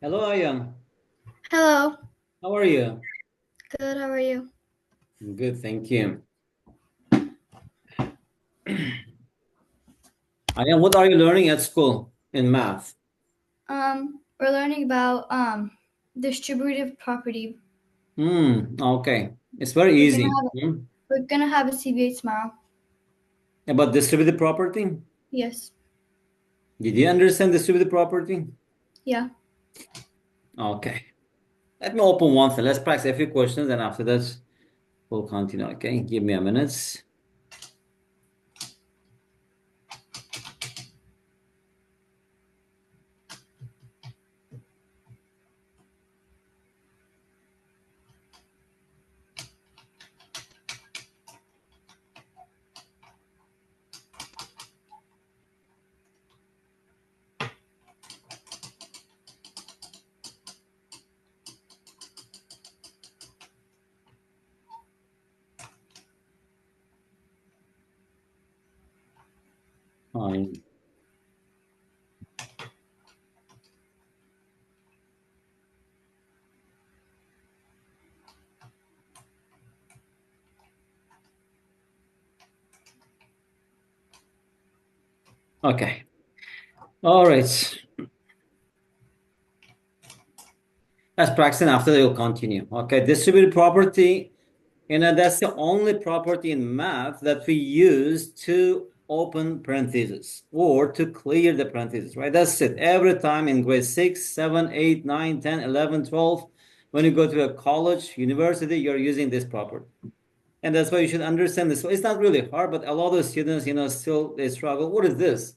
Hello, Ayan. Hello. How are you? Good. How are you? Good, thank you. Ayan, what are you learning at school in math? We're learning about distributive property. Okay. It's very We're gonna easy. have we're gonna have a CBA tomorrow. About distributive property? Yes. Did you understand distributive property? Yeah. Okay. Let me open one thing. Let's practice a few questions, and after that, we'll continue. Okay, give me a minute. Fine. Okay. All right. Let's practice, and after that, we'll continue. Okay, distributive property. That's the only property in math that we use to open parentheses or to clear the parentheses, right? That's it. Every time in grade 6, 7, 8, 9, 10, 11, 12, when you go to a college, university, you're using this property. And that's why you should understand this. So it's not really hard, but a lot of students, still they struggle. What is this?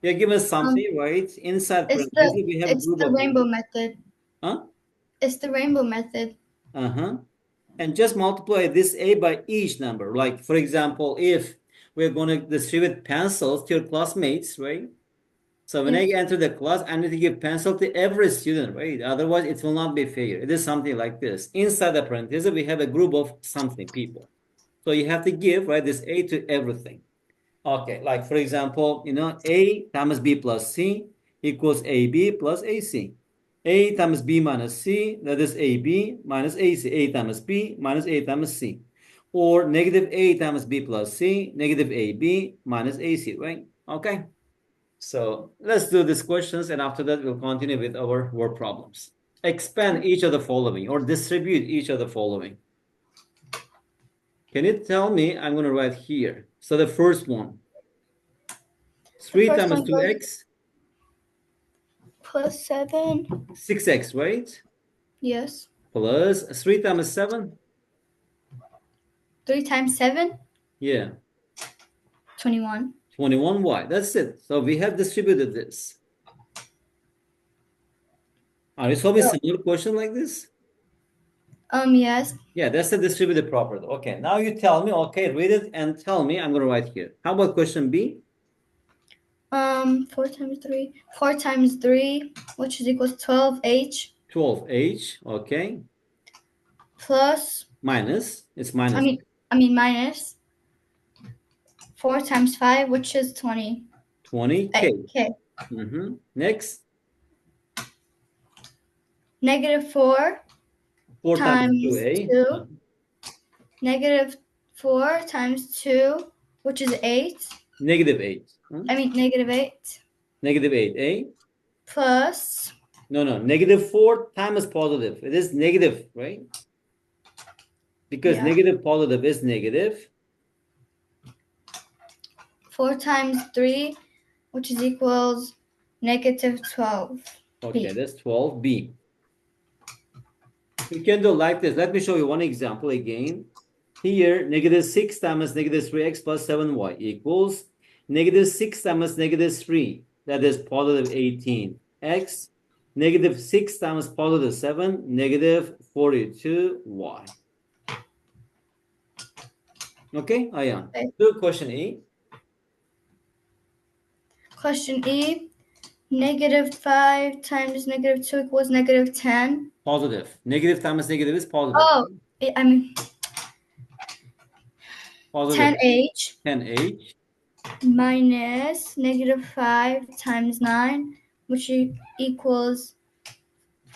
You're given Um, something, right? Inside it's parentheses, we have a group the of rainbow numbers. method. Huh? It's the rainbow method. Uh-huh. And just multiply this a by each number. Like, for example, if we're going to distribute pencils to your classmates, right? So when I Yes. enter the class, I need to give pencil to every student, right? Otherwise, it will not be fair. It is something like this. Inside the parenthesis, we have a group of something people. So you have to give, right, this a to everything. Okay, like for example, a times b plus c equals ab plus ac. A times b minus c, that is ab minus ac. A times b minus a times c. Or negative a times b plus c, negative ab minus ac, right? Okay, so let's do these questions, and after that, we'll continue with our word problems. Expand each of the following or distribute each of the following. Can you tell me? I'm going to write here. So the first one. The 3 first times one goes 2x, +7. 6x, right? Yes. Plus 3 times 7. 3 times 7. Yeah, 21. 21y. That's it. So we have distributed this. Are you solving So, similar question like this? yes. Yeah, that's the distributed property. Okay, now you tell me. Okay, read it and tell me. I'm going to write here. How about question B? 4 times 3. 4 times 3, which is equals 12h 12h. Okay. plus Minus. It's I minus. mean, minus 4 times 5, which is 20. 20k. Okay. Next. Negative 4 4 times times 2a. 2. Negative 4 times 2, which is 8. Negative 8. Negative 8. Negative 8a. Plus, No, no. Negative 4 times positive. It is negative, right? Because yeah, negative positive is negative. 4 times 3, which is equals negative 12. Okay, B. that's 12b. You can do like this. Let me show you one example again. Here, negative 6 times negative 3x plus 7y equals negative 6 times negative 3. That is positive 18x. Negative 6 times positive 7, negative 42y. Okay, Ayan. Okay. Do question E. Question E. Negative 5 times negative 2 equals negative 10. Positive. Negative times negative is positive. Oh, I mean, Positive 10h 10h. minus negative 5 times 9, which equals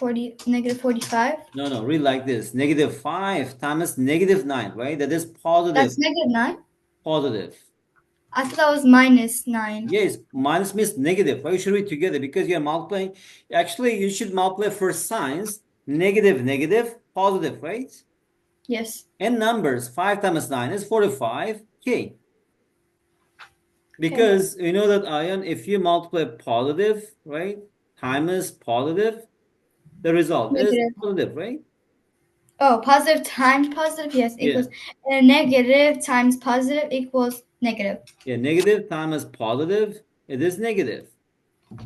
Negative 45. No, read like this. Negative 5 times negative 9, right? That is positive. That's negative 9. Positive. I thought that was minus 9. Yes, minus means negative. Why you should read together? Because you're multiplying. Actually, you should multiply for signs. Negative, negative, positive, right? Yes. And numbers. 5 times 9 is 45. Okay. Okay. Because you know that, Ayan, if you multiply positive, right, times positive, the result is Negative. positive, right? Oh, positive times positive, yes, Yeah. equals. And negative times positive equals negative. Yeah, negative times positive, it is negative.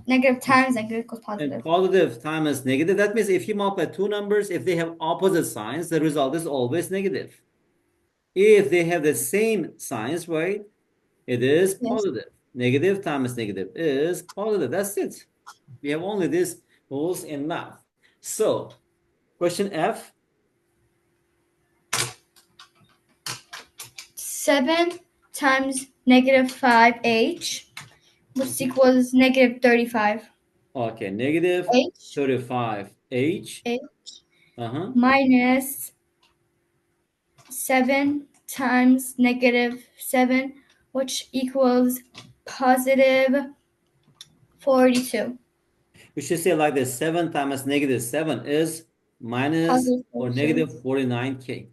Negative times negative equals And positive. positive times negative, that means if you multiply two numbers, if they have opposite signs, the result is always negative. If they have the same signs, right, it is Yes. positive. Negative times negative is positive. That's it. We have only these rules in math. So, question F. 7 times negative 5h, which equals negative 35. Okay, negative H, 35h. H Uh-huh. minus 7 times negative 7, which equals positive 42. We should say like this, 7 times negative 7 is minus Positive or 42. negative 49k. Oh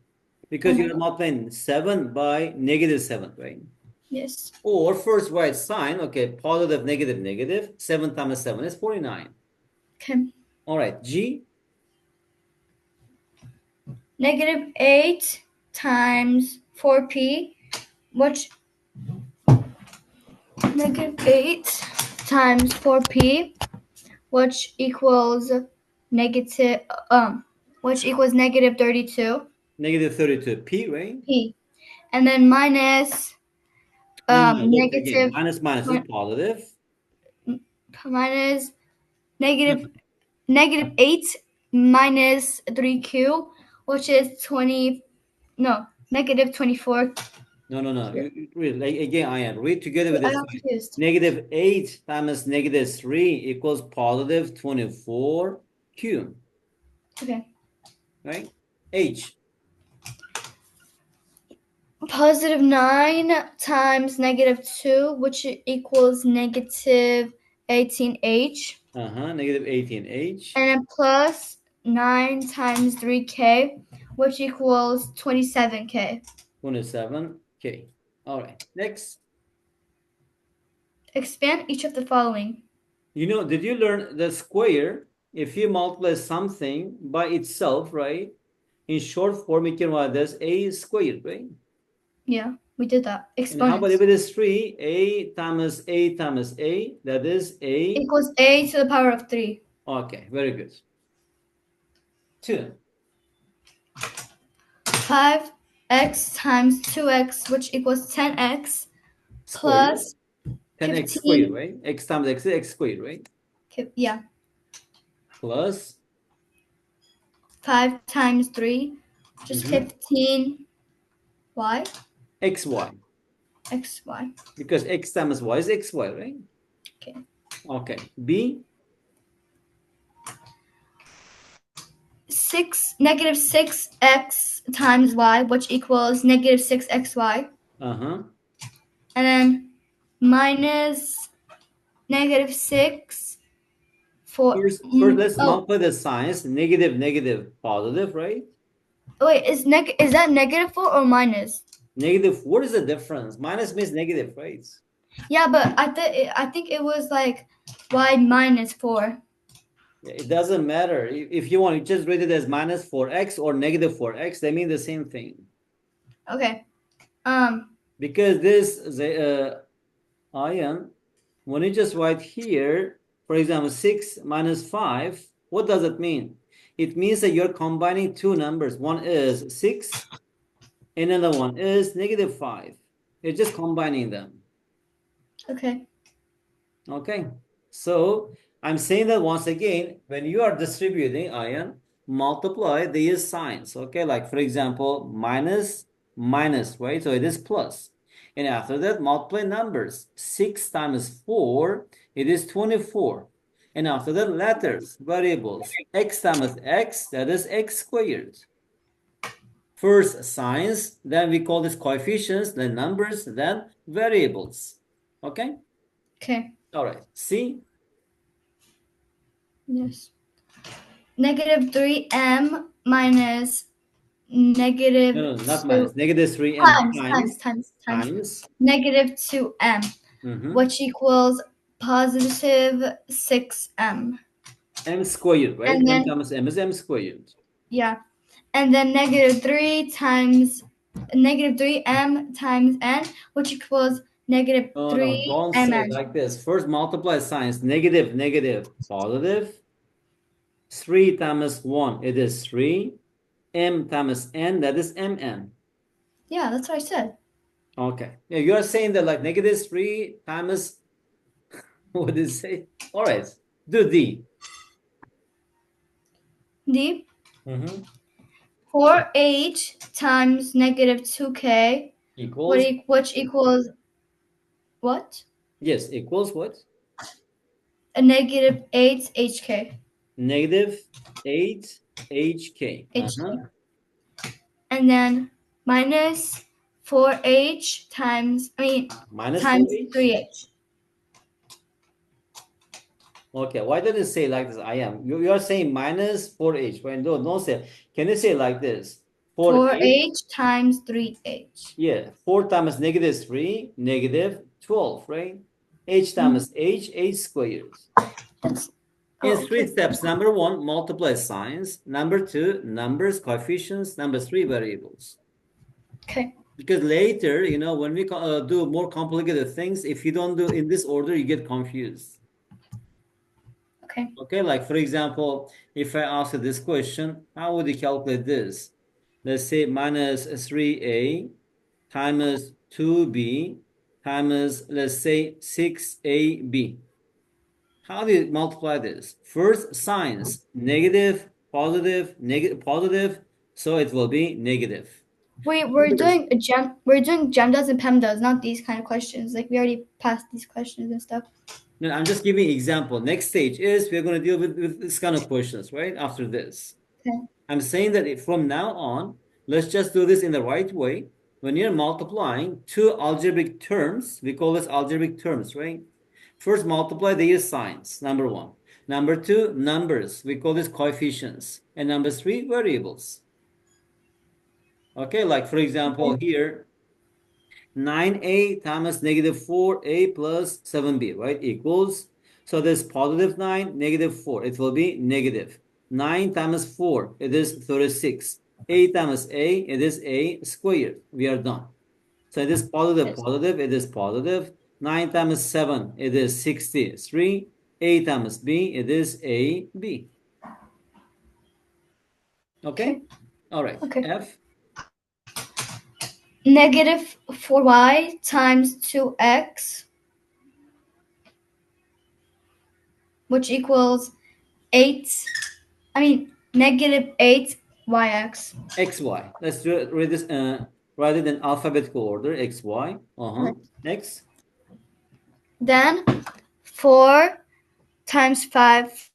Because my you're god. multiplying 7 by negative 7, right? Yes. Or first write sign, okay, positive, negative, negative. 7 times 7 is 49. Okay. All right, G. Negative 8 times 4p, which negative 8 times 4p, which equals negative which equals negative 32 Negative 32p, right? p, and then minus No. Look again. negative Minus is positive. minus negative negative 8 minus 3q, which is 20, no, negative 24. No. You read like again, Ayan. Read together with I this got sign. confused. Negative 8 times negative 3 equals positive 24q, Okay. right? H. Positive 9 times negative 2, which equals negative 18h. Negative 18h. And then plus 9 times 3k, which equals 27k. 27k. All right. Next. Expand each of the following. You know, did you learn the square? If you multiply something by itself, right? In short form, you can write as a squared, right? Yeah, we did that. And how about Exponents. if it is 3? A times A times A, that is A. Equals a to the power of 3. Okay, very good. 2. 5x times 2x, which equals 10x, Squared. plus 10x squared, 15. right? X times x is x squared, right? Yeah. Plus 5 times 3, which is 15y, xy. xy. Because x times y is xy, right? Okay. Okay. B. Negative 6x times y, which equals negative 6xy. Uh-huh. And then minus negative 6 for. First, let's Oh, multiply the signs. Negative, negative, positive, right? wait, is that negative 4 or minus? Negative, what is the difference? Minus means negative, right? Yeah, but I think it was like y minus 4. Yeah, it doesn't matter. If you want, you just read it as minus 4x or negative 4x. They mean the same thing. Okay. Because Ayan, when you just write here, for example, 6 minus 5, what does it mean? It means that you're combining two numbers. One is 6, another one is negative 5. You're just combining them. Okay. Okay. So I'm saying that once again, when you are distributing, Ayan, multiply these signs. Okay. Like for example, minus, minus, right? So it is plus. And after that, multiply numbers. 6 times 4, it is 24. And after that, letters, variables. X times x, that is x squared. First signs, then we call this coefficients, then numbers, then variables. Okay? Okay. All right. See? Yes. Negative 3m minus negative No, no, not 2 minus. Negative 3m times. negative 2m, Mhm. which equals positive 6m. M squared, right? And M then, times M is M squared. yeah. And then negative 3 times negative 3m times n, which equals negative No, no, don't say it 3mn. like this. First multiply signs. Negative, negative, positive. 3 times 1, it is 3. M times N, that is Mn. Yeah, that's what I said. Okay. Yeah, you are saying that like negative 3 times, what did it say? All right. Do D. D. Mm-hmm. 4h times negative 2k, Equals, which equals what? yes, equals what? A negative 8hk. Negative 8HK. HK. And then minus 4h times, Minus times 4H? 3h. Okay, why did it say like this? I am. You are saying minus 4H, right? No, don't say. Can you say like this? 4H, 4h times 3h. yeah. 4 times negative 3, negative 12, right? H Mhm. times H squared. That's, In oh, three okay. steps, number one, multiply signs. Number two, numbers, coefficients. Number three, variables. Okay. Because later, when we do more complicated things, if you don't do in this order, you get confused. Okay. Okay, like for example, if I ask you this question, how would you calculate this? Let's say minus 3a times 2b times, let's say, 6ab. How do you multiply this? First, signs, negative, positive, negative, positive, so it will be negative. We're doing a gem. We're doing gemdas and pemdas, not these kind of questions. Like we already passed these questions and stuff. No, I'm just giving an example. Next stage is we're going to deal with this kind of questions, right? After this. Okay. I'm saying that from now on, let's just do this in the right way. When you're multiplying two algebraic terms, we call this algebraic terms, right? First, multiply their signs, number one. Number two, numbers. We call this coefficients. And number three, variables. Okay, like for example, here, 9a times negative 4a plus 7b, right? Equals, so there's positive 9, negative 4. It will be negative. 9 times 4, it is 36. A times a, it is a squared. We are done. So it is positive, Yes. positive, it is positive. 9 times 7, it is 63. A times b, it is a b. Okay? Okay. All right. Okay. F, Negative 4y times 2x, which equals 8. Negative 8yx. xy. Let's read this, write it in alphabetical order, xy. Uh-huh. Right. Next. Then 4 times 5,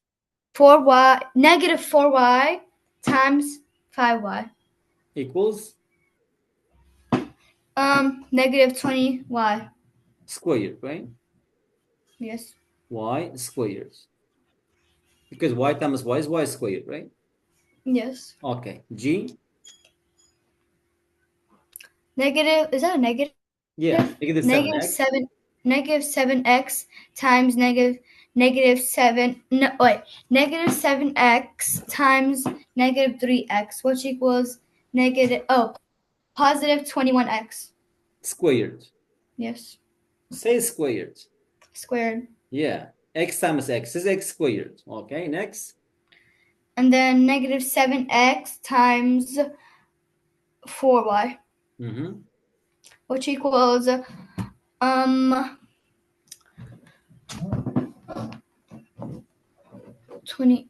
4y, negative 4y times 5y. Equals Negative 20y. squared, right? Yes. Y squared. Because y times y is y squared, right? Yes. Okay. G. Negative, is that a negative? Yeah. Negative Negative 7x. 7, negative 7x times negative 7, no, wait, negative 7x times negative 3x, which equals positive 21x. Squared. Yes. Say squared. Squared. Yeah. X times x is x squared. Okay. Next. And then negative 7x times 4y, Mm-hmm. which equals um 20,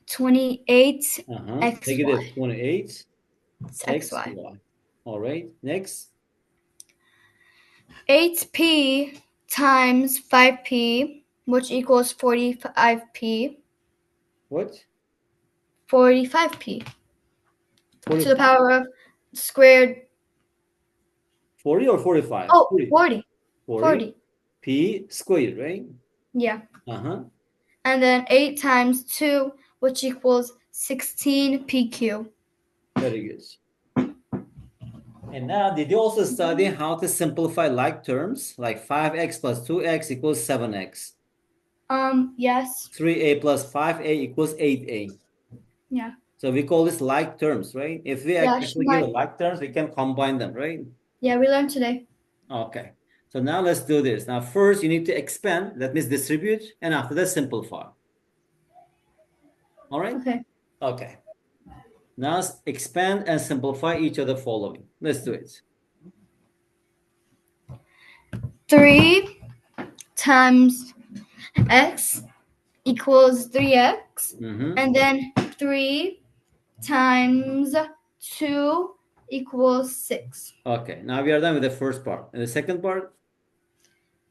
28 Uh-huh. xy. Negative 28 It's xy. xy. All right. Next. 8p times 5p, which equals 45p. What? 45p 40, to the power of squared. 40 or 45? Oh, 40. 40. 40 p squared, right? Yeah. Uh-huh. And then 8 times 2, which equals 16pq. Very good. And now, did you also study how to simplify like terms? Like 5x plus 2x equals 7x. Yes. 3a plus 5a equals 8a. Yeah. So we call this like terms, right? If we Yeah, actually give a like terms, we can combine them, right? Yeah, we learned today. Okay. So now let's do this. Now, first you need to expand, that means distribute, and after that simplify. All right? Okay. Okay. Now expand and simplify each of the following. Let's do it. 3 times x equals 3x. Mm-hmm. And then 3 times 2 equals 6. Okay. Now we are done with the first part. And the second part?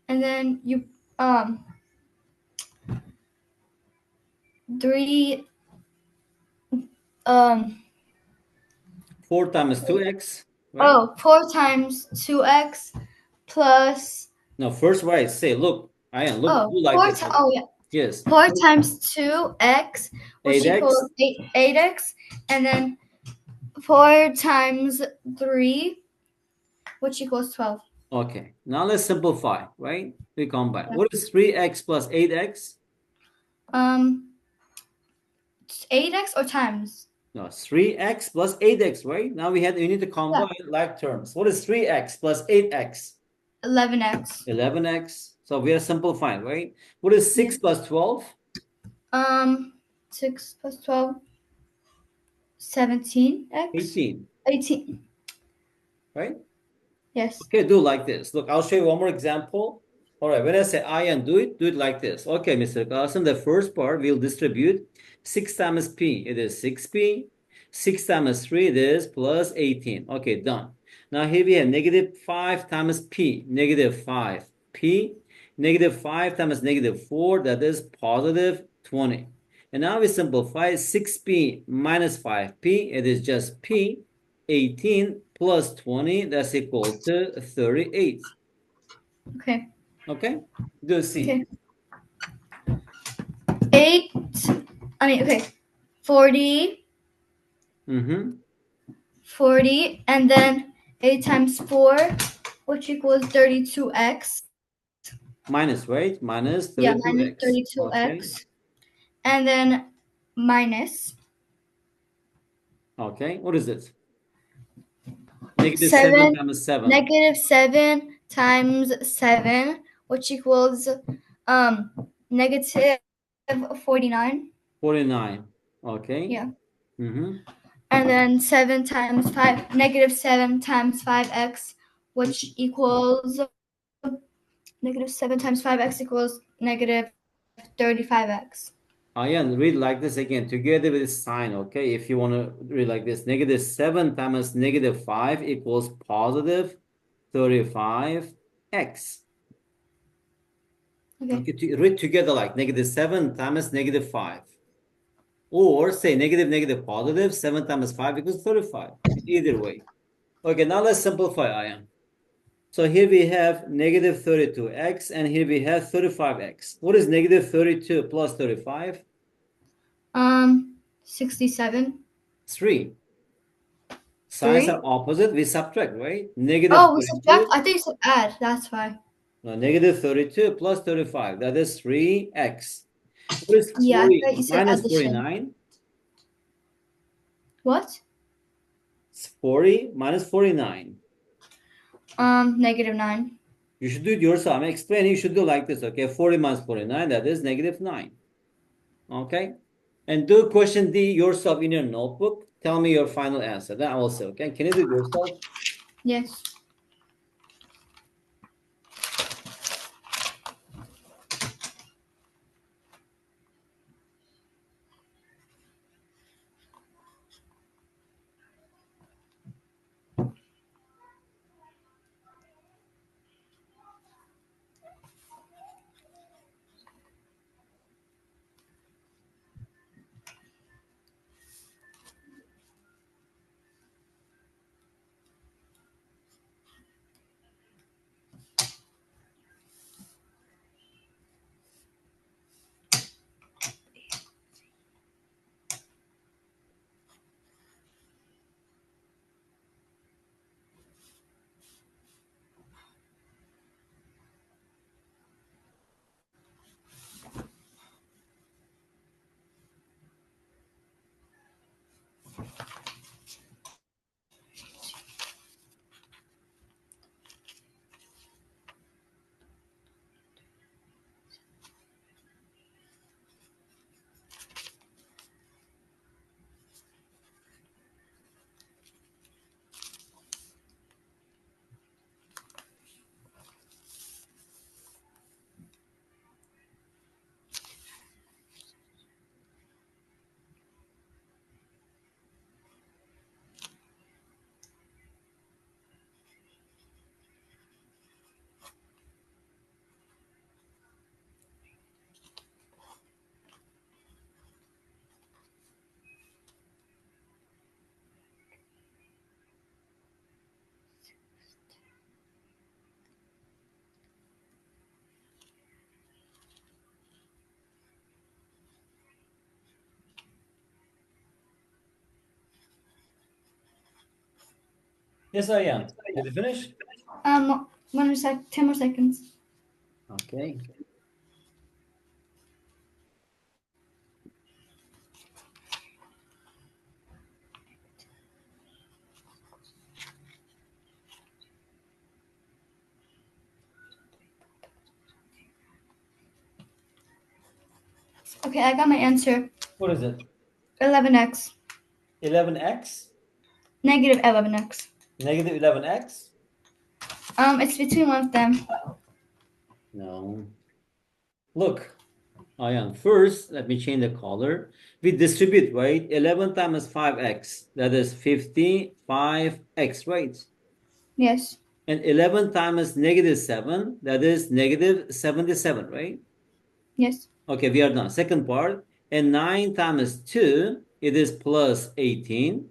And then you 3 4 times 2x, right? 4 times 2x plus No, first right. Say, look, Ayan, look, do like this. yeah. Yes. 4 times 2x, which 8x. equals 8x, and then 4 times 3, which equals 12. Okay. Now let's simplify, right? We combine. What is 3x plus 8x? Um, 8x or times? No, 3x plus 8x, right? Now we need to combine like terms. What is 3x plus 8x? 11x. 11x. So we are simplifying, right? What is 6 plus 12? 6 plus 12, 17x. 18, 18. right? Yes. Okay, do like this. Look, I'll show you one more example. All right, when I say I and do it like this. Okay, Mr. Qasim, the first part we'll distribute 6 times p. It is 6p. 6 times 3, it is plus 18. Okay, done. Now here we have negative 5 times p, negative 5p. Negative 5 times negative 4, that is positive 20. And now we simplify 6p minus 5p. It is just p. 18 plus 20, that's equal to 38. Okay. Okay? Do C. Okay. 8. Okay. 40. Mm-hmm. 40. And then 8 times 4, which equals 32x. Minus, right? Minus Yeah, minus 32x. 32x. Okay. And then minus Okay. What is it? Negative 7 7. times 7. Negative 7 times 7, which equals negative 49. 49. Okay. Yeah. Mm-hmm. And then 7 times 5, negative 7 times 5x, which equals negative 7 times 5x equals negative 35x. Ayan, read like this again, together with sign, okay? If you want to read like this, negative 7 times negative 5 equals positive 35x. Okay, read together like negative 7 times negative 5. Or say negative, negative, positive. 7 times 5 equals 35. Either way. Okay, now let's simplify, Ayan. So here we have negative 32x and here we have 35x. What is negative 32 plus 35? 67. 3. Signs 3. are opposite. We subtract, right? Negative Oh, we subtract. 32. I think you said add. That's why. No, negative 32 plus 35. That is 3x. What is Yeah, I 40 thought you said minus addition. 49? What? It's 40 minus 49. Negative 9. You should do it yourself. I'm explaining. You should do like this. Okay, 40 minus 49. That is negative 9. Okay. And do question D yourself in your notebook. Tell me your final answer. Then I will say, okay. Can you do it yourself? Yes. Yes, I am. Did you finish? 10 more seconds. Okay. Okay, I got my answer. What is it? 11x. 11x? Negative 11x. Negative 11x? It's between one of them. No. Look, Ayan, first, let me change the color. We distribute, right? 11 times 5x, that is 55x, right? Yes. And 11 times negative 7, that is negative 77, right? Yes. Okay, we are done. Second part. And 9 times 2, it is plus 18.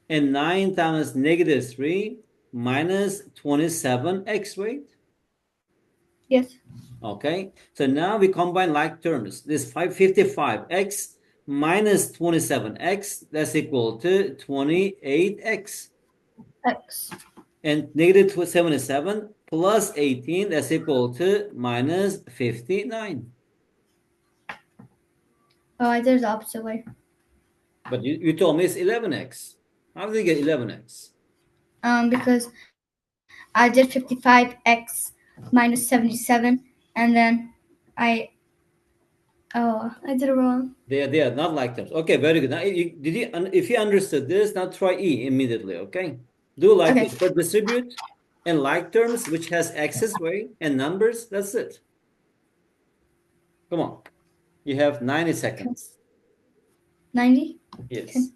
And 9 times negative 3 minus 27x, right? Yes. Okay, so now we combine like terms. This 555x minus 27x, that's equal to 28x. X. And negative 77 plus 18, that's equal to minus 59. Oh, I did it the opposite way. But you told me it's 11x. How did you get 11x? Because I did 55x minus 77, and then I I did it wrong. They are not like terms. Okay, very good. Now, if you understood this, now try E immediately, okay? Do like Okay. this. For distribute and like terms, which has x's, right? And numbers, that's it. Come on. You have 90 Okay. seconds. 90. Okay. Yes.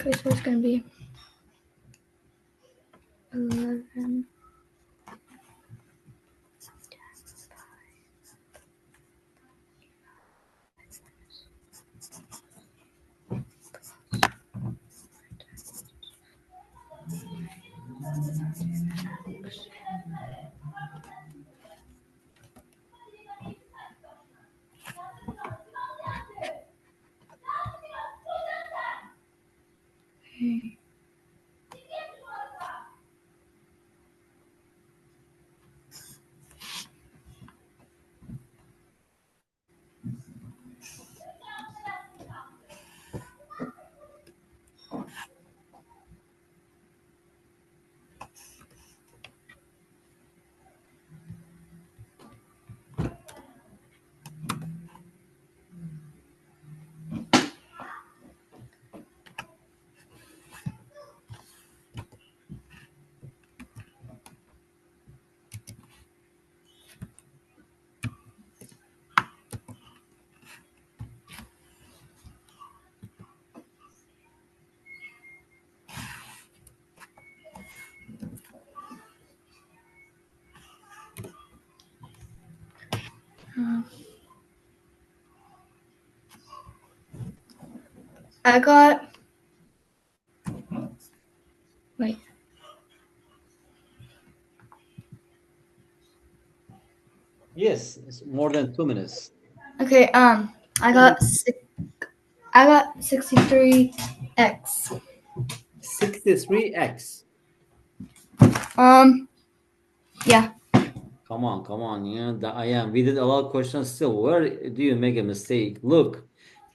Okay, so it's gonna be 11. I got. Wait. Yes, it's more than 2 minutes. Okay. I got. I got 63x. 63x. Yeah. Come on, come on. I am. We did a lot of questions still. Where do you make a mistake? Look,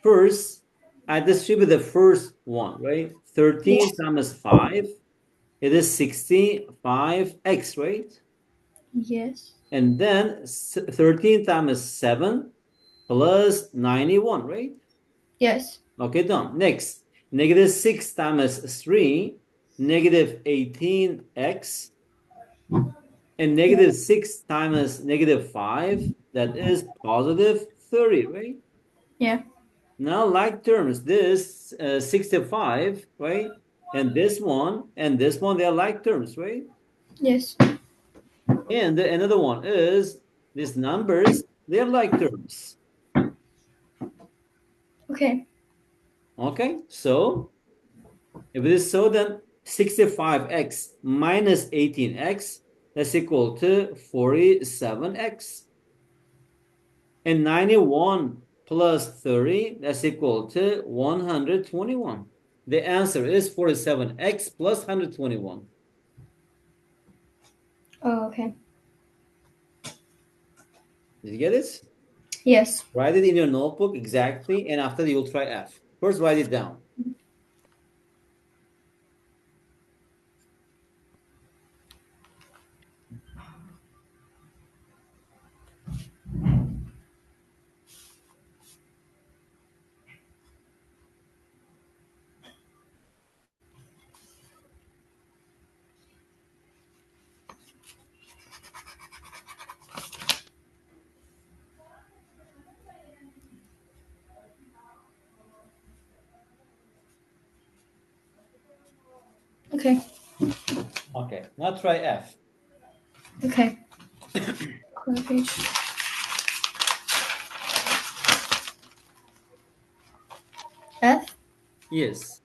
first, I distribute the first one, right? 13 Yes. times 5, it is 65x, right? Yes. And then 13 times 7 plus 91, right? Yes. Okay, done. Next, negative 6 times 3, negative 18x, and negative 6 times negative 5, that is positive 30, right? Yeah. Now, like terms, this 65, right? And this one, they are like terms, right? Yes. And another one is these numbers, they're like terms. Okay. Okay, so if it is so, then 65x minus 18x, that's equal to 47x. And 91 plus 30, that's equal to 121. The answer is 47x plus 121. Oh, okay. Did you get it? Yes. Write it in your notebook exactly, and after that you'll try F. First, write it down. Okay. Okay, now try F. Okay. Go to page. F. Yes.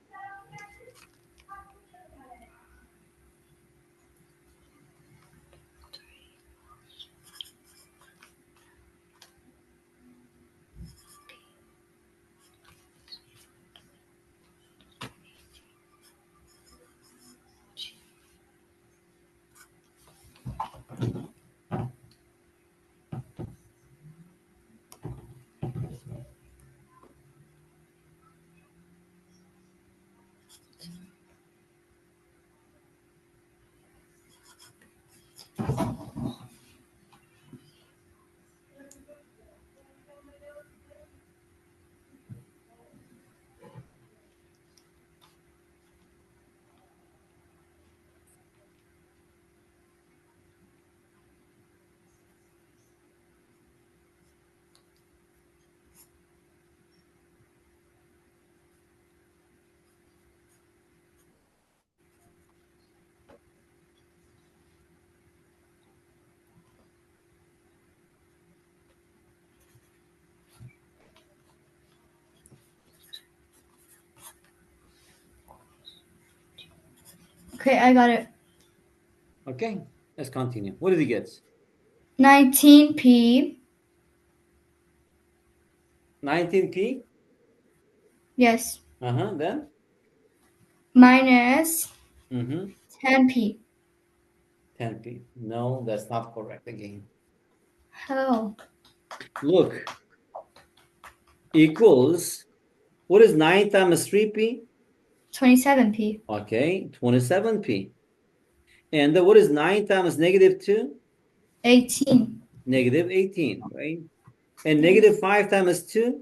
Okay, I got it. Okay, let's continue. What did you get? 19p. 19p? Yes. Then? Minus Mm-hmm. 10p. 10p. No, that's not correct again. How? Look, equals, what is 9 times 3p? 27p. Okay, 27p. And what is 9 times negative 2? 18. Negative 18, right? And Yes. negative 5 times 2?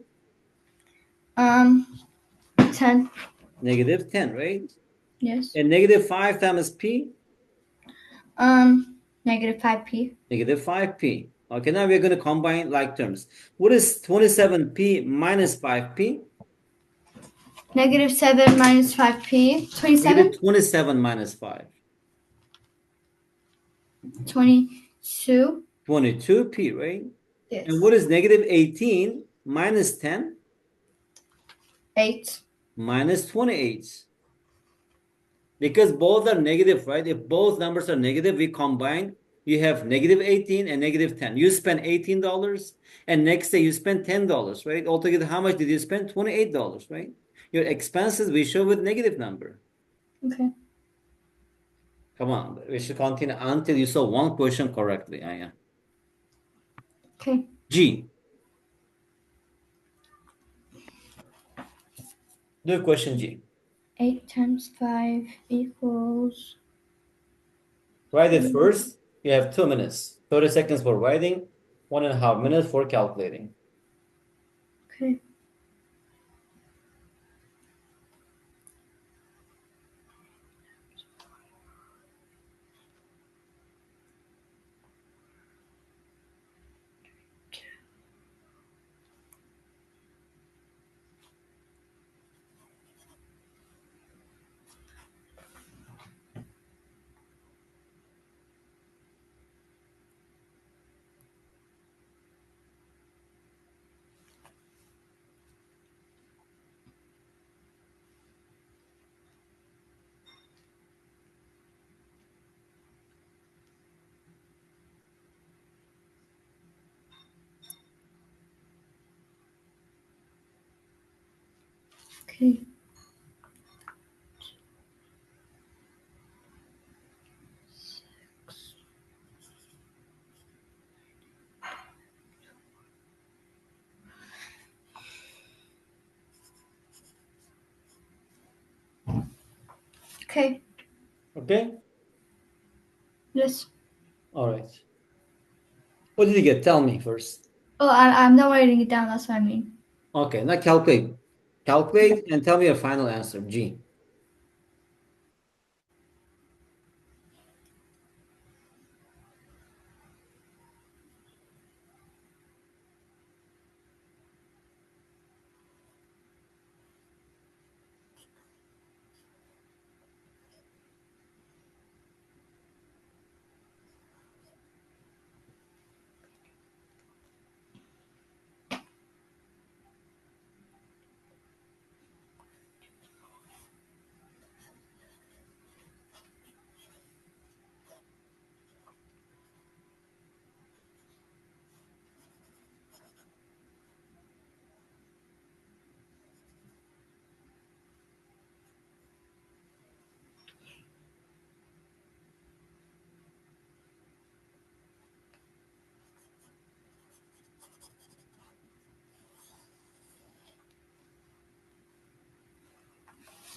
10. Negative 10, right? Yes. And negative 5 times p? Negative 5p. Negative 5p. Okay, now we're going to combine like terms. What is 27p minus 5p? Negative 7 minus 5p. Negative 27. 27 minus 5. 22. 22p, right? And Yes. what is negative 18 minus 10? 8. Minus 28. Because both are negative, right? If both numbers are negative, we combine. You have negative 18 and negative 10. You spend $18, and next day you spend $10, right? Altogether, how much did you spend? $28, right? Your expenses we show with negative number. Okay. Come on, we should continue until you saw one question correctly, Ayan. Okay. G. Do question G. 8 times 5 equals. Write it first. You have 2 minutes. 30 seconds for writing, 1.5 minutes for calculating. Okay. Okay. Okay. Okay? Yes. All right. What did you get? Tell me first. Oh, I'm not writing it down. That's what I mean. Okay, now calculate. Calculate and tell me your final answer, G.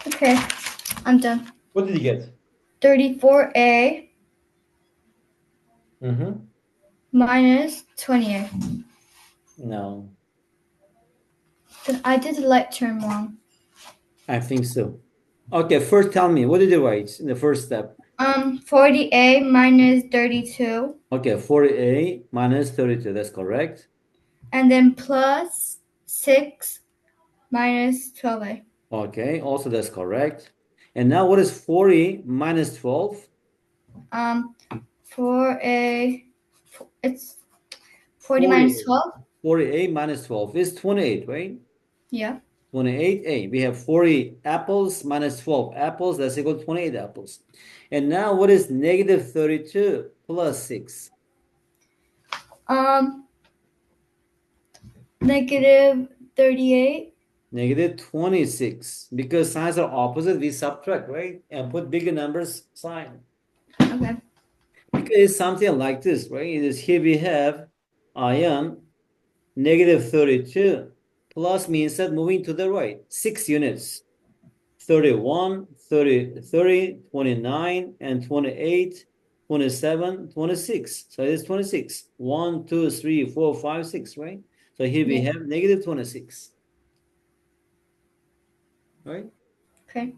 Okay. I'm done. What did you get? 34A Mm-hmm. minus 20A. No, Then I did the like term wrong. I think so. Okay, first tell me, what did you write in the first step? 40A minus 32. Okay, 40A minus 32, that's correct. And then plus 6 minus 12A. Okay, also that's correct. And now what is 40 minus 12? 4A, it's 40 minus 40. 12. 40A minus 12 is 28, right? Yeah. 28A. We have 40 apples minus 12 apples. That's equal to 28 apples. And now what is negative 32 plus 6? Negative 38. Negative 26. Because signs are opposite, we subtract, right? And put bigger numbers sign. Okay. Because it's something like this, right? It is here we have Ayan negative 32 plus means that moving to the right 6 units 31 30 30 29 and 28 27 26. So it is 26 1 2 3 4 5 6, right? So here we Yeah. have negative 26, right? Okay.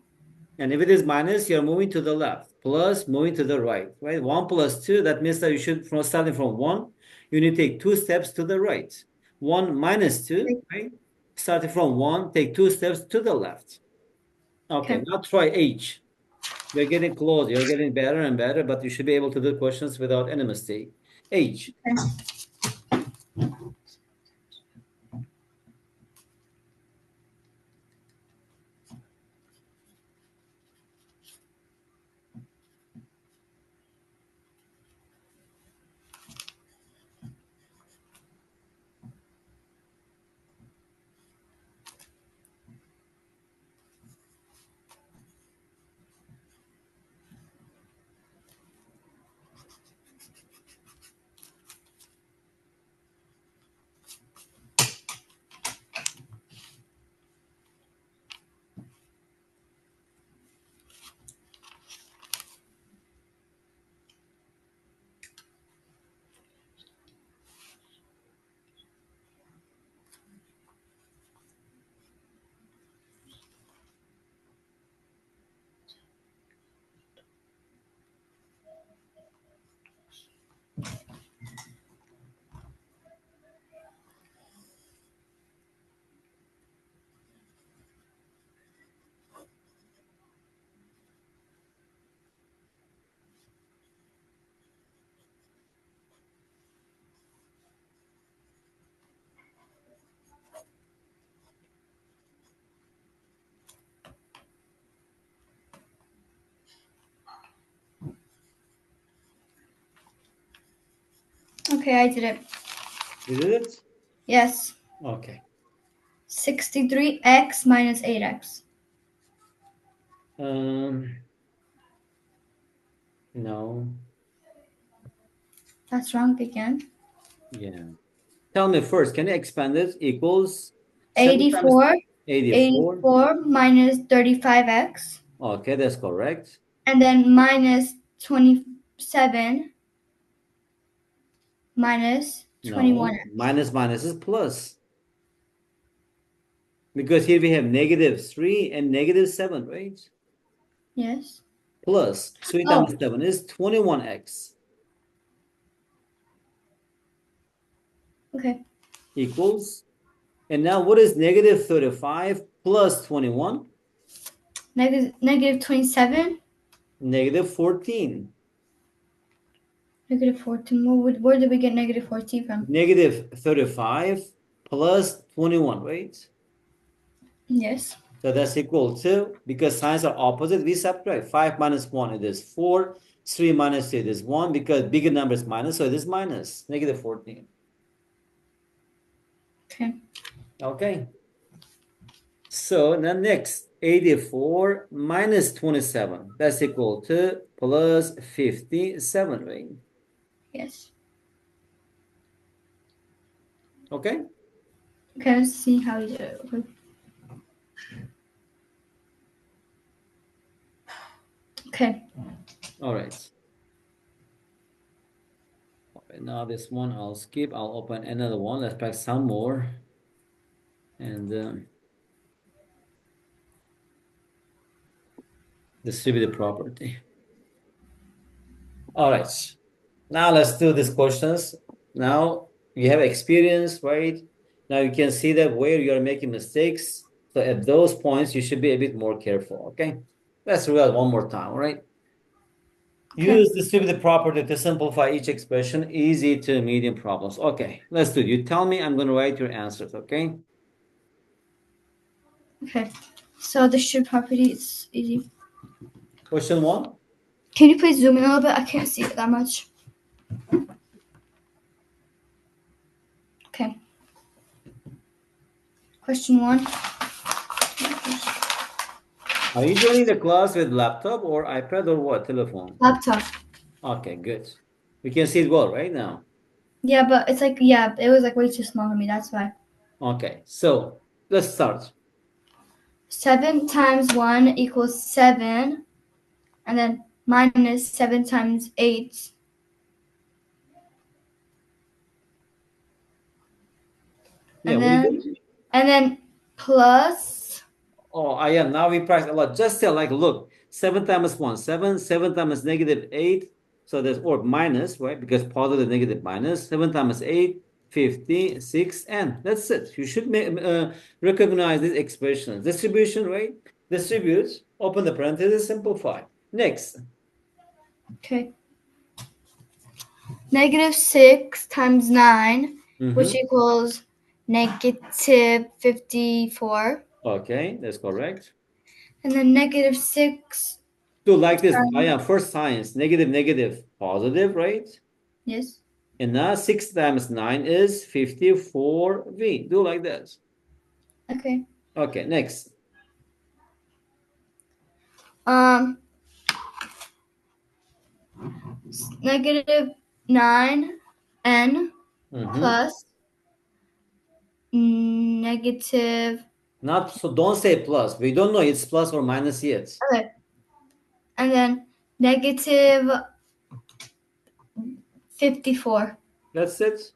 And if it is minus, you're moving to the left. Plus, moving to the right, right? 1 plus 2, that means that you should, from starting from 1, you need to take 2 steps to the right. 1 minus 2, right? Starting from 1, take 2 steps to the left. Okay, Okay. now try H. You're getting close. You're getting better and better, but you should be able to do questions without any mistake. H. Okay, I did it. You did it? Yes. Okay. 63x minus 8x. No. That's wrong again. Yeah. Tell me first, can you expand it? Equals 7 times 84, 84. 84 minus 35x. Okay, that's correct. And then minus 27 minus No, 21x. minus minus is plus. Because here we have negative 3 and negative 7, right? Yes. Plus 3 Oh, times 7 is 21x okay. equals. And now what is negative 35 plus 21? Negative 27. Negative 14. Negative 14. Where did we get negative 14 from? Negative 35 plus 21, right? Yes. So that's equal to, because signs are opposite, we subtract. 5 minus 1, it is 4. 3 minus 3, it is 1. Because bigger number is minus, so it is minus. Negative 14. Okay. Okay. So now next, 84 minus 27. That's equal to plus 57, right? Yes. Okay? Okay, let's see how we do it. Okay. All right. Okay, now this one I'll skip. I'll open another one. Let's pack some more. And distribute the property. All right. Now let's do these questions. Now you have experience, right? Now you can see that where you are making mistakes. So at those points, you should be a bit more careful, okay? Let's do that one more time, all right? Okay. Use distributive property to simplify each expression, easy to medium problems. Okay, let's do it. You tell me, I'm going to write your answers, okay? Okay. So the should property is easy. Question one. Can you please zoom in a little bit? I can't see it that much. Okay. Question 1. Are you joining the class with laptop or iPad or what? Telephone? Laptop. Okay, good. We can see it well right now. Yeah, but it's like, yeah, it was like way too small for me. That's why. Okay, so let's start. 7 times 1 equals 7. And then minus 7 times 8. Yeah, what do you do? And then plus. Oh, I am. Now we practice a lot. Just tell, like, look, 7 times 1, 7, 7 times negative 8. So that's, or minus, right? Because positive, negative, minus. 7 times 8, 56, and that's it. You should recognize these expressions. Distribution, right? Distribute, open the parentheses, simplify. Next. Okay. Negative 6 times 9, which equals negative 54. Okay, that's correct. And then negative 6. So like this, I am first science, negative, negative, positive, right? Yes. And now 6 times 9 is 54V. Do like this. Okay. Okay, next. Negative 9n plus negative. Not so. Don't say plus. We don't know it's plus or minus yet. Okay. And then negative 54. That's it.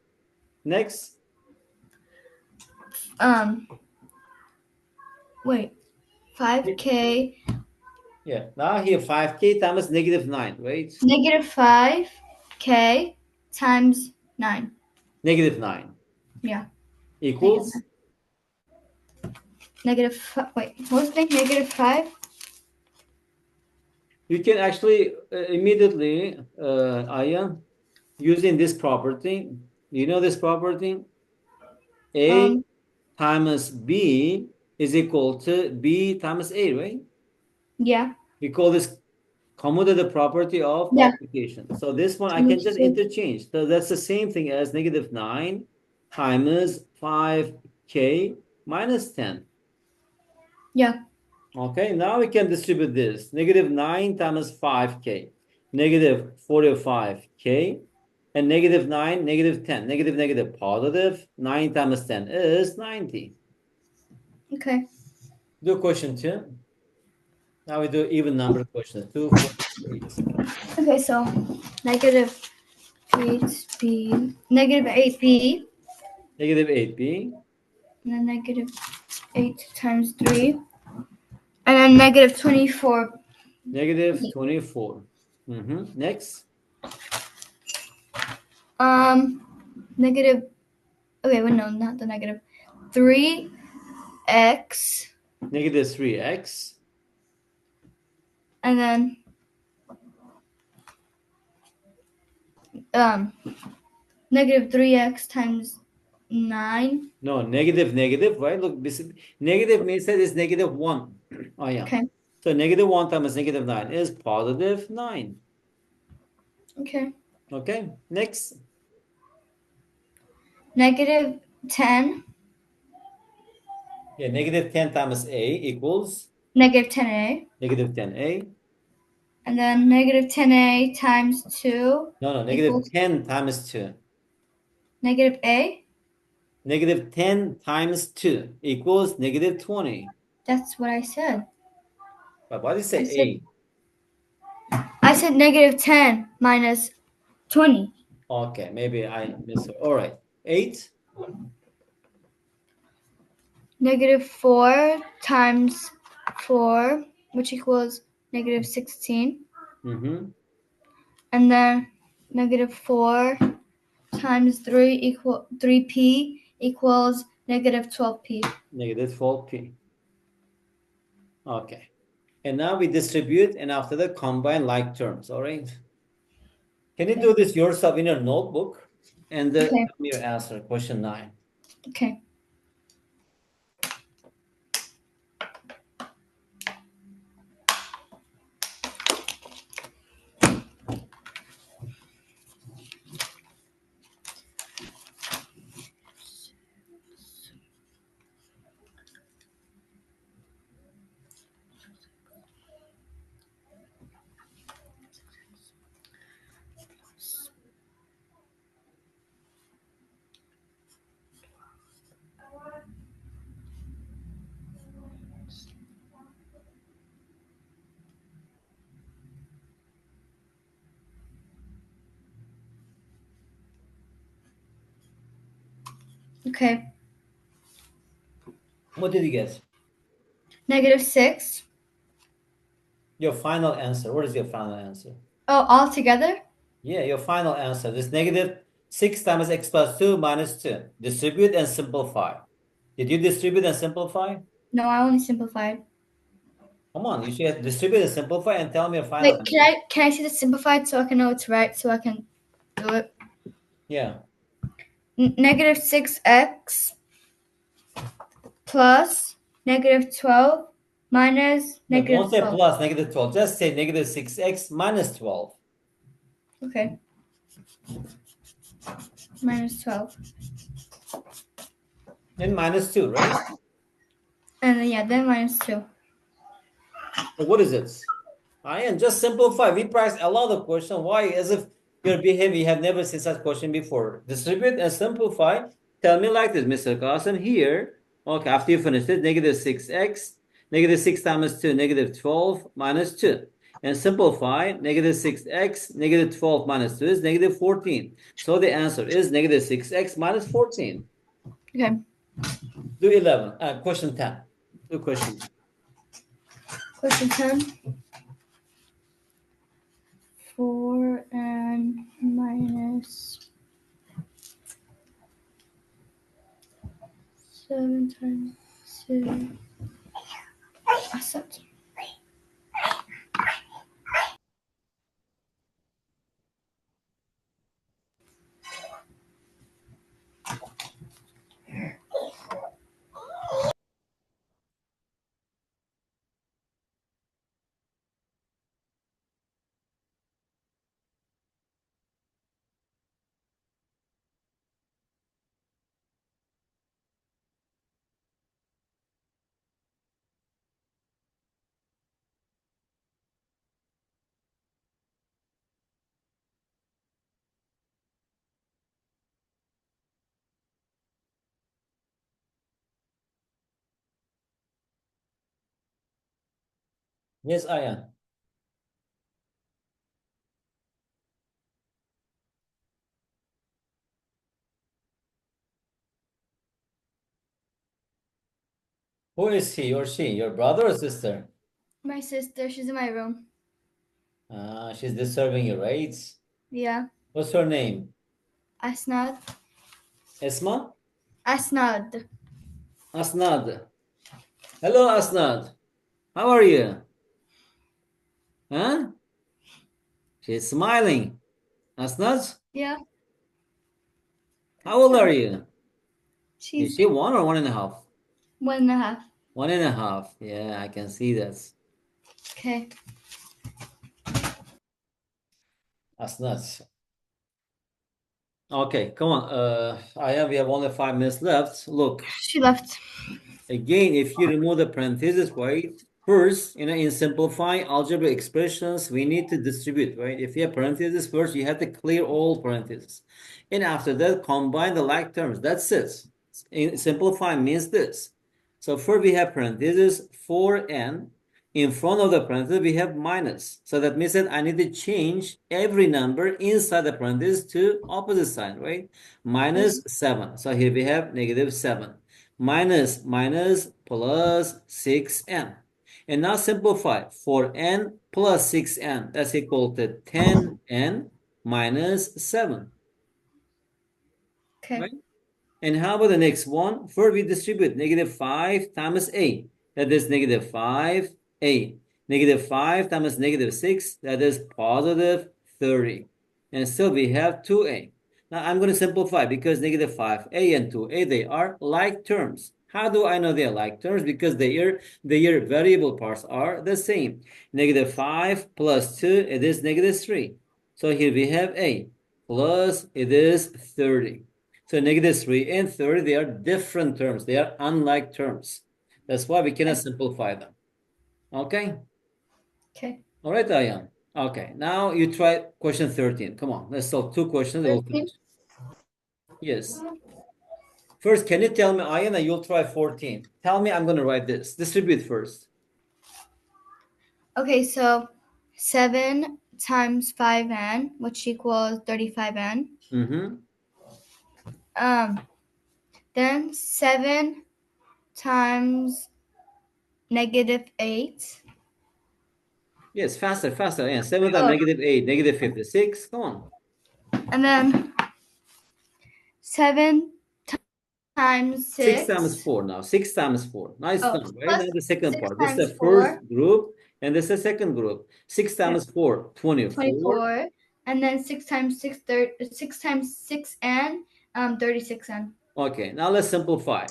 Next. Wait. 5k. Yeah. Now here 5k times negative 9, right? Negative 5k times 9. Negative 9. Yeah. Equals. Wait, what was the thing? Negative 5? You can actually immediately, Ayan, using this property. You know this property? A times B is equal to B times A, right? Yeah. We call this commutative property of multiplication. So this one I can just interchange. So that's the same thing as negative 9 times 5k minus 10. Yeah. Okay, now we can distribute this. Negative 9 times 5k, negative 45k, and negative 9, negative 10, negative, negative, positive. 9 times 10 is 90. Okay. Do question 2. Now we do even number questions. 2, 4, 8. Okay, so negative 8b, negative 8b, Negative 8b, and then negative 8 times 3, and then negative 24. negative 24. Next, Negative, okay, well, no, not the negative. 3x, negative 3x, and then, negative 3x times 9. no, negative, negative, right? Look, negative means that it's negative 1. Oh, yeah. Okay. So negative 1 times negative 9 is positive 9. Okay. Okay, next. Negative 10, Yeah, negative 10 times a equals negative 10a, negative 10a. and then negative 10a times 2 No, negative equals 10 times 2. negative a. Negative 10 times 2 equals negative 20. That's what I said. But why did you say I said a? I said negative 10 minus 20. Okay, maybe I missed it. All right, 8. Negative 4 times 4, which equals negative 16. Mm-hmm. And then negative 4 times 3p equals negative 12p. Negative 12p. Okay. And now we distribute and after that combine like terms. All right. Can you Okay. do this yourself in your notebook? And tell Okay. me your answer, question 9. Okay. Okay. What did you get? Negative 6. Your final answer. What is your final answer? Oh, all together? Yeah, your final answer. This negative 6 times x plus 2 minus 2. Distribute and simplify. Did you distribute and simplify? No, I only simplified. Come on, you should distribute and simplify and tell me your final Wait, answer. can I see the simplified so I can know it's right so I can do it? Yeah. Negative 6x plus negative 12 minus No, don't negative say 12. plus negative 12. Just say negative 6x minus 12. Okay. Minus 12. And minus 2, right? And then, yeah, then minus 2. So what is it? Ayan, just simplify. We practice a lot of question. Why? As if your behavior, you have never seen such question before. Distribute and simplify. Tell me like this, Mr. Qasim. Here, okay, after you finish it, negative 6x, negative 6 times 2, negative 12 minus 2. And simplify, negative 6x, negative 12 minus 2 is negative 14. So the answer is negative 6x minus 14. Okay. Do 11. Question 10. Do question. Question 10. 4 and minus 7 times 2. Accept. Yes, I am. Who is he or she? Your brother or sister? My sister, she's in my room. She's disturbing you, right? Yeah. What's her name? Asnad. Esma? Asnad. Asnad. Hello, Asnad. How are you? Huh? She's smiling. Asnad, Yeah. how old are you? Is She's she one or 1.5? 1.5. 1.5. Yeah, I can see that. Okay. Asnad. Okay, come on. We have only 5 minutes left. Look, She left. again, if you remove the parentheses, right? First, in simplifying algebra expressions, we need to distribute, right? If you have parentheses first, you have to clear all parentheses. And after that, combine the like terms. That's it. Simplifying means this. So first we have parentheses 4n. In front of the parentheses, we have minus. So that means that I need to change every number inside the parentheses to opposite sign, right? Minus 7. So here we have -7 minus plus 6n. And now simplify 4n plus 6n. That's equal to 10n minus 7. Okay. Right? And how about the next one? First, we distribute -5 times a. That is -5a. -5 times -6. That is positive 30. And still we have 2a. Now I'm going to simplify because -5a and 2a, they are like terms. How do I know they are like terms? Because their variable parts are the same. -5 plus 2, it is -3. So here we have a plus it is 30. So -3 and 30, they are different terms. They are unlike terms. That's why we cannot Okay. simplify them. Okay? Okay. All right, Ayan. Okay, now you try question 13. Come on, let's solve 2 questions and we'll 13. finish. Yes. First, can you tell me, Ayan, and you'll try 14. Tell me I'm going to write this. Distribute first. Okay, so 7 times 5n, which equals 35n. Mm-hmm. Um, then 7 times -8. Yes, faster, faster. Ayan, 7 times Oh, -8, -56. Come on. and then 7 times 6 times 6. 4 now. 6 times 4. Now it's Oh, done, right? Now plus the second 6 part. This is times the first 4. group, and this is the second group. 6 Yeah, times 4, 24. 24. And then 6 times 6, 6 times 6 and 36n. Okay, now let's simplify.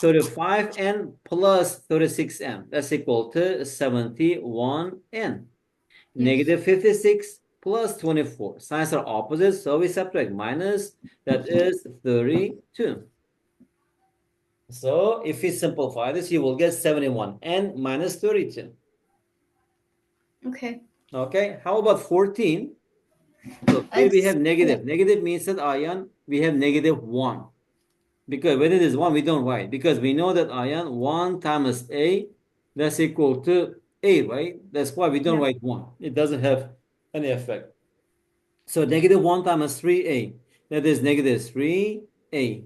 35n plus 36n. That's equal to 71n. Yes. -56 plus 24. Signs are opposite, so we subtract minus. That is 32. So if we simplify this, you will get 71n minus 32. Okay. Okay, how about 14? Look, here we It's have negative. Negative means that ion, we have -1. Because when it is 1, we don't write. Because we know that ion 1 times A, that's equal to A, right? That's why we don't yeah. write 1. It doesn't have any effect. So -1 times 3A, that is -3A.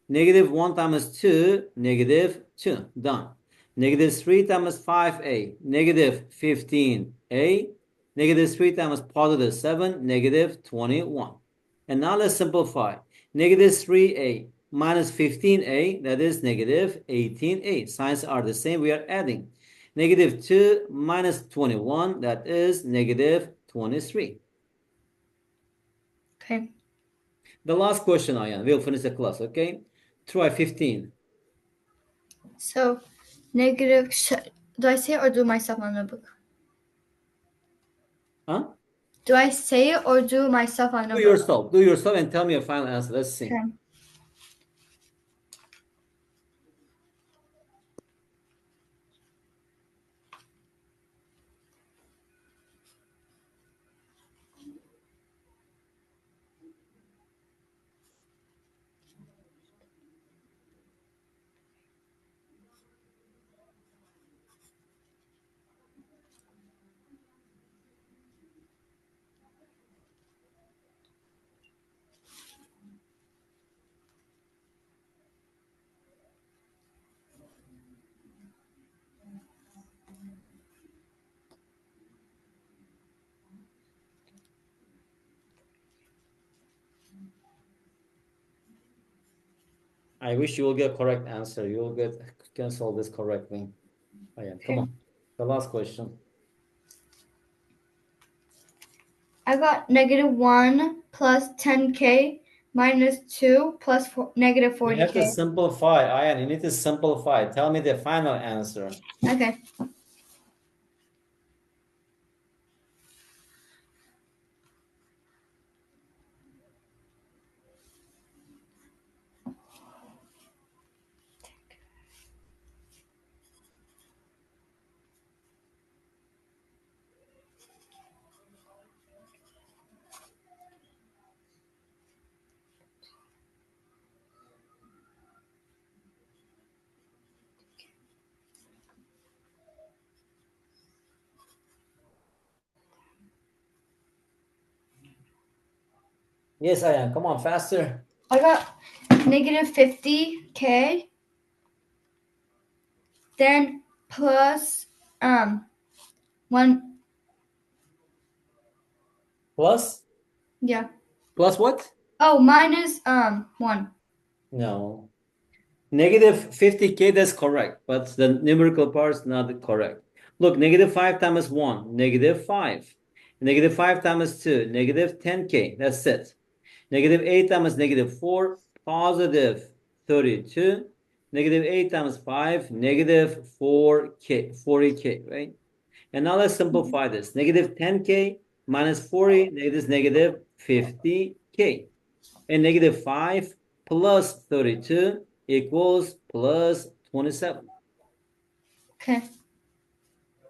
-1 times 2, -2. Done. -3 times 5A, -15A. -3 times +7, -21. And now let's simplify. -3A minus 15A, that is -18A. Signs are the same, we are adding. -2 minus 21, that is -23. Okay. The last question, Ayan. We'll finish the class, okay? Try 15. So negative. Do I say it or do myself on the book? Huh? Do I say it or do myself on Do the book? yourself. Do yourself and tell me your final answer. Let's see. Okay. I wish you will get correct answer. You will can solve this correctly. Ayan, come Okay. on. The last question. I got -1 plus 10k minus 2 plus negative You have to 40k. simplify, Ayan. You need to simplify. Tell me the final answer. Okay. Yes, Ayan. Come on, faster. I got negative 50k, then plus 1, Plus? yeah. Plus what? Oh, minus 1. No. Negative 50k, that's correct, but the numerical part is not correct. Look, negative 5 times 1, negative 5. Negative 5 times 2, negative 10k. That's it. Negative 8 times negative 4, positive 32. Negative 8 times 5, negative 4k, 40k, right? And now let's simplify this. Negative 10k minus 40, negative 50k. And negative 5 plus 32 equals plus 27. Okay.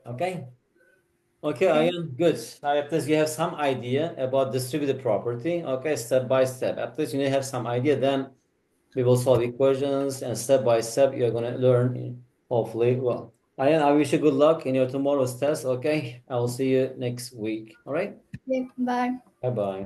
Okay? Okay, Okay. Ayan, good. Now, at least you have some idea about distributed property. Okay, step by step. At least you have some idea, then we will solve equations and step by step you're going to learn, hopefully. Well, Ayan, I wish you good luck in your tomorrow's test. Okay, I will see you next week. All right? Yeah, bye. Bye bye.